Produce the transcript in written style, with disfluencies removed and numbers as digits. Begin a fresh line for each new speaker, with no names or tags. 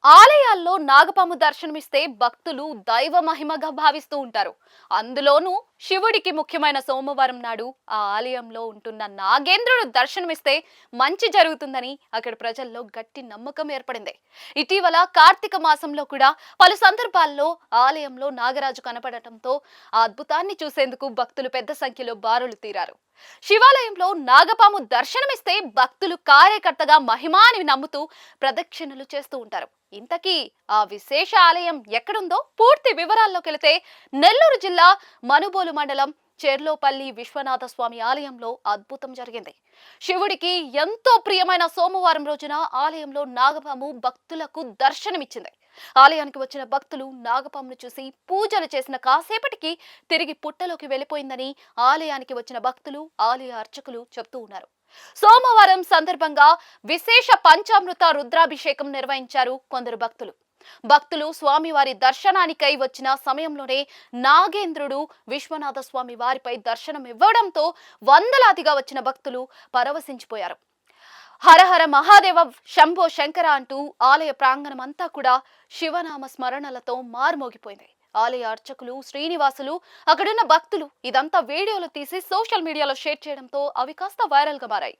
ఆలయాల్లో నాగపాము దర్శనమిస్తే భక్తులు దైవ మహిమగా భావిస్తూ ఉంటారు. అందులోనూ శివుడికి ముఖ్యమైన సోమవారం నాడు ఆ ఆలయంలో ఉంటున్న నాగేంద్రుడు దర్శనమిస్తే మంచి జరుగుతుందని అక్కడ ప్రజల్లో గట్టి నమ్మకం ఏర్పడింది. ఇటీవల కార్తీక మాసంలో కూడా పలు సందర్భాల్లో ఆలయంలో నాగరాజు కనపడటంతో ఆ అద్భుతాన్ని చూసేందుకు భక్తులు పెద్ద సంఖ్యలో బారులు తీరారు. శివాలయంలో నాగపాము దర్శనమిస్తే భక్తులు కార్యకర్తగా మహిమాని నమ్ముతూ ప్రదక్షిణలు చేస్తూ ఉంటారు. ఇంతకీ ఆ విశేష ఆలయం ఎక్కడుందో పూర్తి వివరాల్లోకి వెళితే నెల్లూరు జిల్లా మనుబోలు మండలం చెర్లోపల్లి విశ్వనాథ స్వామి ఆలయంలో అద్భుతం జరిగింది. శివుడికి ఎంతో ప్రియమైన సోమవారం రోజున ఆలయంలో నాగపాము భక్తులకు దర్శనమిచ్చింది. ఆలయానికి వచ్చిన భక్తులు నాగపామును చూసి పూజలు చేసిన కాసేపటికి తిరిగి పుట్టలోకి వెళ్లిపోయిందని ఆలయానికి వచ్చిన భక్తులు, ఆలయ అర్చకులు చెప్తూ ఉన్నారు. సోమవారం సందర్భంగా విశేష పంచామృత రుద్రాభిషేకం నిర్వహించారు కొందరు భక్తులు స్వామివారి దర్శనానికై వచ్చిన సమయంలోనే నాగేంద్రుడు విశ్వనాథ స్వామి వారిపై దర్శనం ఇవ్వడంతో వందలాదిగా వచ్చిన భక్తులు పరవశించిపోయారు. హరహర మహాదేవ శంభో శంకర అంటూ ఆలయ ప్రాంగణం అంతా కూడా శివనామ స్మరణలతో మార్మోగిపోయింది. ఆలయ అర్చకులు, శ్రీనివాసులు, అక్కడున్న భక్తులు ఇదంతా వీడియోలు తీసి సోషల్ మీడియాలో షేర్ చేయడంతో అవి కాస్త వైరల్ గా మారాయి.